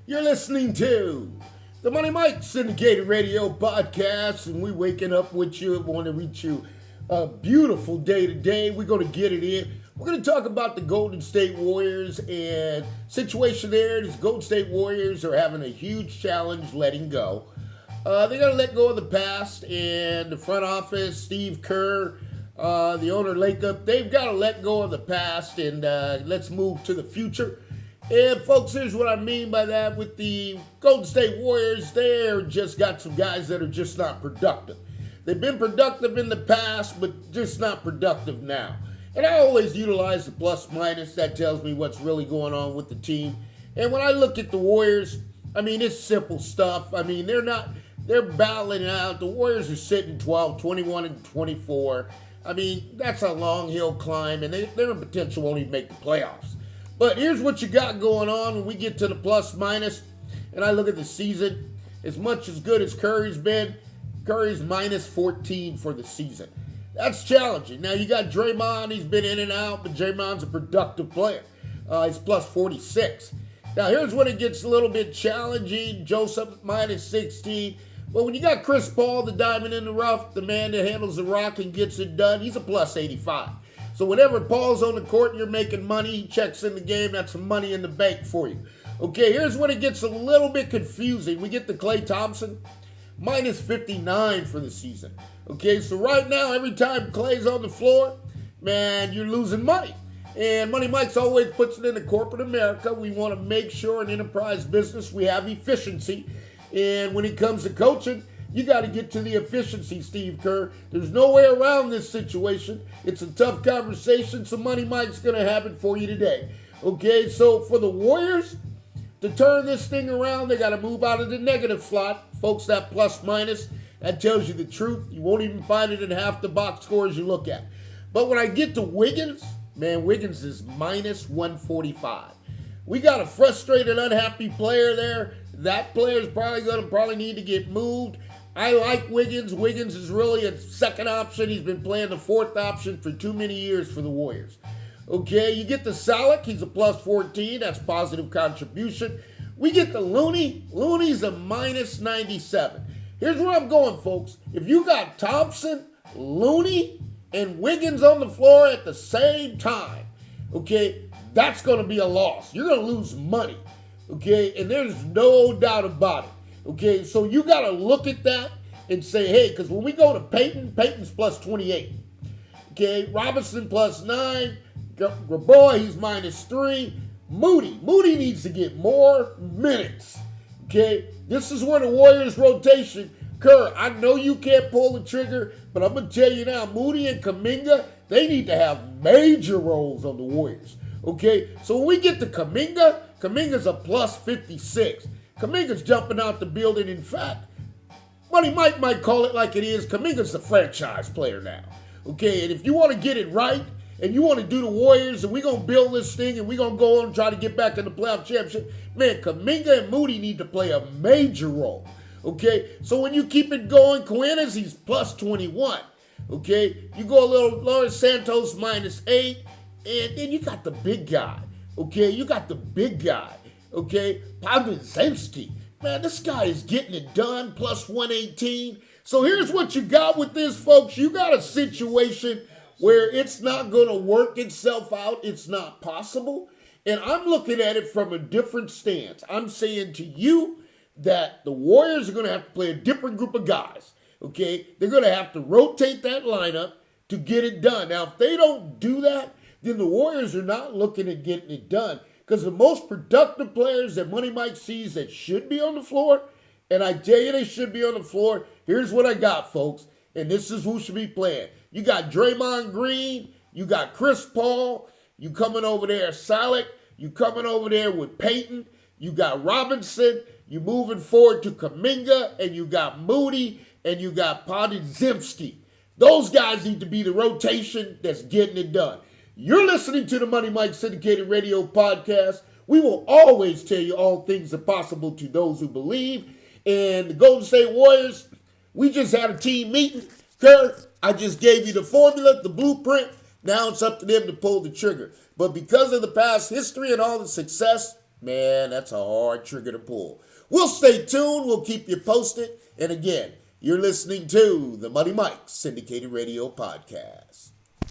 You're listening to the Money Mike Syndicated Radio Podcast, and we waking up with you. Want to reach you a beautiful day today. We're going to get it in. We're going to talk about the Golden State Warriors and situation there. These Golden State Warriors are having a huge challenge letting go. They got to let go of the past, and the front office, Steve Kerr, the owner, Lacob, they've got to let go of the past and let's move to the future. And folks, here's what I mean by that with the Golden State Warriors. They're just got some guys that are just not productive. They've been productive in the past, but just not productive now. And I always utilize the plus minus. That tells me what's really going on with the team. And when I look at the Warriors, I mean, it's simple stuff. I mean, they're battling out. The Warriors are sitting 12, 21, and 24. I mean, that's a long hill climb, and their potential won't even make the playoffs. But here's what you got going on when we get to the plus minus, and I look at the season. As much as good as Curry's been, Curry's minus 14 for the season. That's challenging. Now, you got Draymond. He's been in and out, but Draymond's a productive player. He's plus 46. Now, here's when it gets a little bit challenging. Joseph, minus 16. But when you got Chris Paul, the diamond in the rough, the man that handles the rock and gets it done, he's a plus 85. So whenever Paul's on the court and you're making money, he checks in the game, that's some money in the bank for you. Okay, here's when it gets a little bit confusing. We get to Klay Thompson, minus 59 for the season. Okay, so right now, every time Klay's on the floor, man, you're losing money. And Money Mike's always puts it into corporate America. We want to make sure in enterprise business we have efficiency. And when it comes to coaching, you got to get to the efficiency, Steve Kerr. There's no way around this situation. It's a tough conversation, so Money Mike's going to have it for you today. Okay, so for the Warriors to turn this thing around, they got to move out of the negative slot. Folks, that plus minus, that tells you the truth. You won't even find it in half the box scores you look at. But when I get to Wiggins, man, Wiggins is minus 145. We got a frustrated, unhappy player there. That player's probably need to get moved. I like Wiggins. Wiggins is really a second option. He's been playing the fourth option for too many years for the Warriors. Okay, you get the Salic. He's a plus 14. That's positive contribution. We get the Looney. Looney's a minus 97. Here's where I'm going, folks. If you got Thompson, Looney, and Wiggins on the floor at the same time, okay, that's going to be a loss. You're going to lose money, okay, and there's no doubt about it. Okay, so you got to look at that and say, hey, because when we go to Peyton's plus 28. Okay, Robinson plus 9. Grabois, he's minus 3. Moody needs to get more minutes. Okay, this is where the Warriors rotation. Kerr, I know you can't pull the trigger, but I'm going to tell you now, Moody and Kuminga, they need to have major roles on the Warriors. Okay, so when we get to Kuminga's a plus 56. Kuminga's jumping out the building. In fact, Money Mike might call it like it is. Kuminga's the franchise player now. Okay, and if you want to get it right and you want to do the Warriors and we're going to build this thing and we're going to go on and try to get back in the playoff championship, man, Kuminga and Moody need to play a major role. Okay, so when you keep it going, Quintus, he's plus 21. Okay, you go a little lower, Santos minus 8, and then you got the big guy. Okay, you got the big guy. Okay, Podolski. Man, this guy is getting it done, plus 118. So here's what you got with this, folks. You got a situation where it's not going to work itself out. It's not possible. And I'm looking at it from a different stance. I'm saying to you that the Warriors are going to have to play a different group of guys. Okay, they're going to have to rotate that lineup to get it done. Now, if they don't do that, then the Warriors are not looking at getting it done. Because the most productive players that Money Mike sees that should be on the floor, and I tell you they should be on the floor, here's what I got, folks. And this is who should be playing. You got Draymond Green. You got Chris Paul. You coming over there, Salic. You coming over there with Peyton. You got Robinson. You moving forward to Kuminga. And you got Moody. And you got Podolski. Those guys need to be the rotation that's getting it done. You're listening to the Money Mike Syndicated Radio Podcast. We will always tell you all things are possible to those who believe. And the Golden State Warriors, we just had a team meeting. Kerr, I just gave you the formula, the blueprint. Now it's up to them to pull the trigger. But because of the past history and all the success, Man, that's a hard trigger to pull. We'll stay tuned. We'll keep you posted. And again, you're listening to the Money Mike Syndicated Radio Podcast.